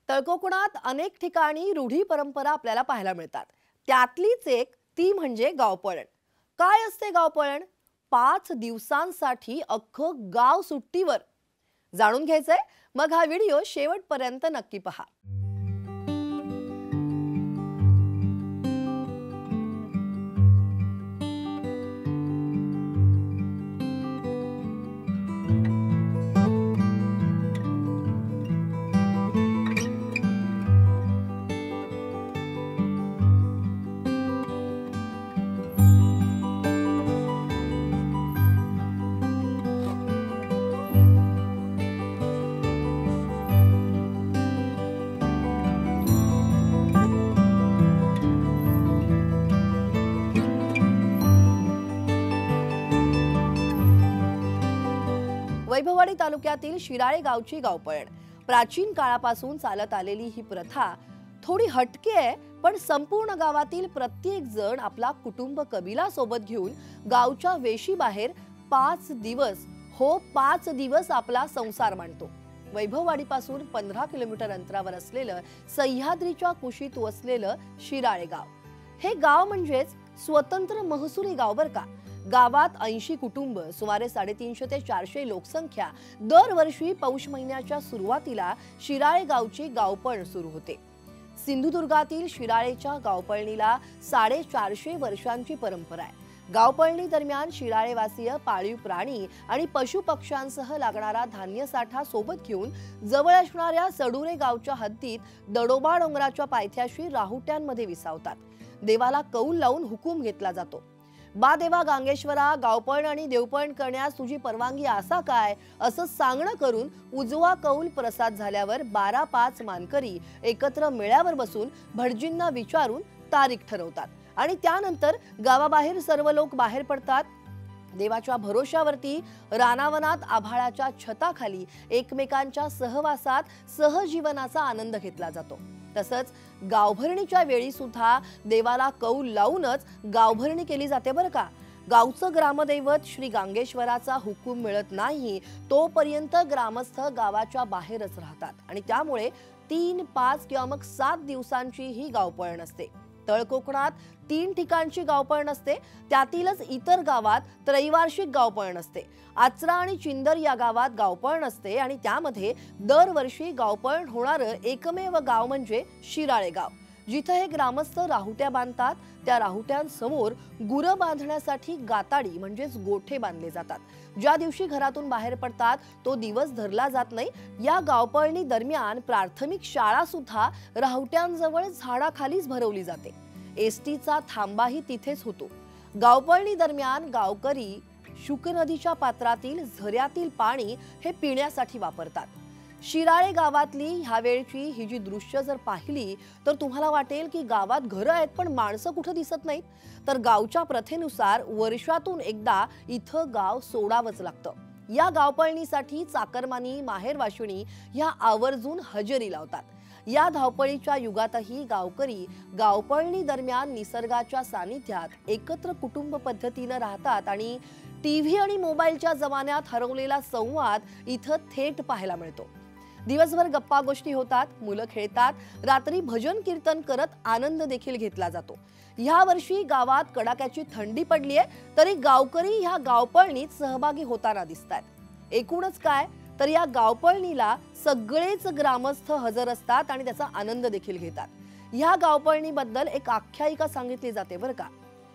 तळकोकणात अनेक ठिकाणी रूढी परंपरा आपल्याला पाहायला मिळतात। त्यातलीच एक ती म्हणजे गावपळण। काय असते गावपळण? 5 दिवसांसाठी अख्खं गाव सुट्टीवर। जाणून घ्यायचंय? मग हा व्हिडिओ शेवटपर्यंत नक्की पहा। वैभववाडी तालुक्यातील शिराळे गावची गावपळण। प्राचीन काळापासून चालत आलेली ही प्रथा थोडी हटके आहे, पण संपूर्ण गावातील प्रत्येक जण आपला कुटुंब कबिला सोबत घेऊन गावच्या वेशी बाहेर 5 दिवस आपला संसार मांडतो। वैभववाडीपासून 15 किलोमीटर अंतरावर असलेलं सह्याद्रीच्या कुशीत वसलेलं शिराळे गाव हे गाव म्हणजेच स्वतंत्र महसुली गाव बर का। गावात 80 कुटुंब, सुमारे 350 ते 400 लोकसंख्या। दरवर्षी पौष महिन्याच्या सुरुवातीला शिराळे गावची गावपळण सुरू होते। सिंधुदुर्गातील शिराळेच्या गावपळणीला 450 वर्षांची परंपरा आहे। गावपळणी दरम्यान शिराळेवासीय पाळीव प्राणी आणि पशु पक्ष्यांसह लागणारा धान्य साठा सोबत घेऊन जवळ असणाऱ्या सडुरे गावच्या हद्दीत दडोबा डोंगराच्या पायथ्याशी राहुट्यांमध्ये विसावतात। देवाला कौल लावून हुकूम घेतला जातो। बा देवा गांगेश्वरा, गावपळण आणि देवपळण करण्यास तुझी परवानगी असा काय, असं सांगणं करून उजवा कौल प्रसाद झाल्यावर 12-5 मानकरी एकत्र मेळ्यावर बसून भटजींना विचारून तारीख ठरवतात आणि त्यानंतर गावाबाहेर सर्व लोक बाहेर पडतात। देवाच्या भरोशावरती रानावनात आभाळाच्या छताखाली एकमेकांच्या सहवासात सहजीवनाचा आनंद घेतला जातो। तसंच गावभरणीच्या वेळी सुद्धा देवाला कौल लावूनच गावभरणी केली जाते बरं का। गावचं ग्रामदैवत श्री गांगेश्वराचा हुकूम मिळत नाही तोपर्यंत ग्रामस्थ गावाच्या बाहेरच राहतात आणि त्यामुळे 3, 5 किंवा मग 7 दिवसांची ही गावपळण असते। तळकोकणात 3 ठिकाणची गावपळण असते, त्यातीलच इतर गावात त्रैवार्षिक गावपळण असते। आचरा आणि चिंदर या गावात गावपळण असते आणि त्यामध्ये दरवर्षी गावपळण होणारं एकमेव गाव म्हणजे शिराळे गाव, जिथे हे ग्रामस्थ राहुट्या बांधतात। त्या राहुट्यांसमोर गुरं बांधण्यासाठी गाताडी म्हणजेच गोठे बांधले जातात। ज्या दिवशी घरातून बाहेर पडतात तो दिवस धरला जात नाही। या गावपळणी दरम्यान प्राथमिक शाळा सुद्धा राहुट्यांजवळ झाडाखालीच भरवली जाते। एसटीचा थांबाही तिथेच होतो। गावपळणी दरम्यान गावकरी शुक नदीच्या पात्रातील झऱ्यातील पाणी हे पिण्यासाठी वापरतात। शिराळे गावातली ह्यावेळची ही जी दृश्य जर पाहिली तर तुम्हाला वाटेल की गावात घरं आहेत पण माणसं कुठे दिसत नाहीत। तर गावच्या प्रथेनुसार वर्षातून एकदा इथं गाव सोडावंच लागतं। या गावपळणीसाठी चाकरमानी, माहेरवाशिणी ह्या आवर्जून हजेरी लावतात। या धावपळीच्या युगातही गावकरी गावपळणी दरम्यान निसर्गाच्या सानिध्यात एकत्र कुटुंब पद्धतीने राहतात आणि टीव्ही आणि मोबाईलच्या जमान्यात हरवलेला संवाद इथं थेट पाहायला मिळतो। दिवसभर गप्पा गोष्टी होतात, मुलं खेळतात, रात्री भजन कीर्तन करत आनंद देखील घेतला जातो। ह्या वर्षी गावात कडाक्याची थंडी पडली आहे तरी गावकरी ह्या गावपळणीत सहभागी होताना दिसतात। एकूणच काय तर या गावपळणीला सगळेच ग्रामस्थ हजर असतात आणि त्याचा आनंद देखील घेतात। ह्या गावपळणीबद्दल एक आख्यायिका सांगितली जाते बरं का।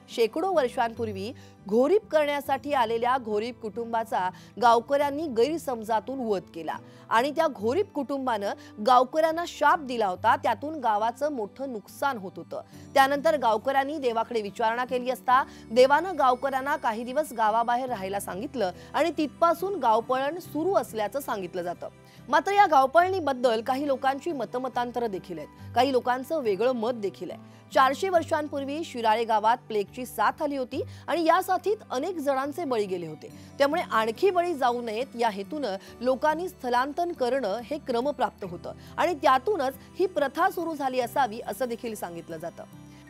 शेकडो वर्षांपूर्वी घोरीप करण्यासाठी आलेल्या घोरीप कुटुंबाचा गावकऱ्यांनी गैरसमजातून वध केला आणि त्या घोरीप कुटुंबानं गावकऱ्यांना शाप दिला होता। त्यातून गावाचं मोठं नुकसान होत होतं। त्यानंतर गावकऱ्यांनी देवाकडे विचारणा केली असता देवानं गावकऱ्यांना काही दिवस गावाबाहेर राहायला सांगितलं आणि तिथपासून गावपळण सुरू असल्याचं सांगितलं जातं। मात्र या गावपळणीबद्दल काही लोकांची मतमतांतर देखील आहेत, काही लोकांचं वेगळं मत देखील आहे। 400 वर्षांपूर्वी शिराळे गावात प्लेगची साथ आली होती आणि या साथीत अनेक जणांचे बळी गेले होते। त्यामुळे आणखी बळी जाऊ नयेत या हेतूने लोकांनी स्थलांतर करणं हे क्रमप्राप्त होतं आणि त्यातूनच ही प्रथा सुरू झाली असावी असं देखील सांगितलं जातं।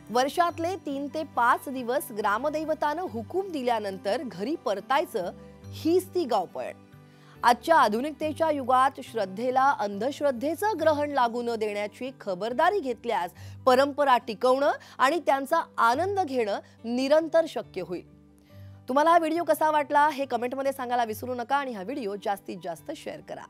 वर्षातले 3 ते 5 दिवस ग्रामदैवतानं हुकूम दिल्यानंतर घरी परतायचं हीच ती गावपळण। आजच्या आधुनिकतेच्या युगात श्रद्धेला अंधश्रद्धेचं ग्रहण लागू न देण्याची खबरदारी घेतल्यास परंपरा टिकवणं आणि त्यांचा आनंद घेणं निरंतर शक्य होईल. तुम्हाला हा व्हिडिओ कसा वाटला हे कमेंटमध्ये सांगायला विसरू नका आणि हा व्हिडिओ जास्तीत जास्त शेअर करा.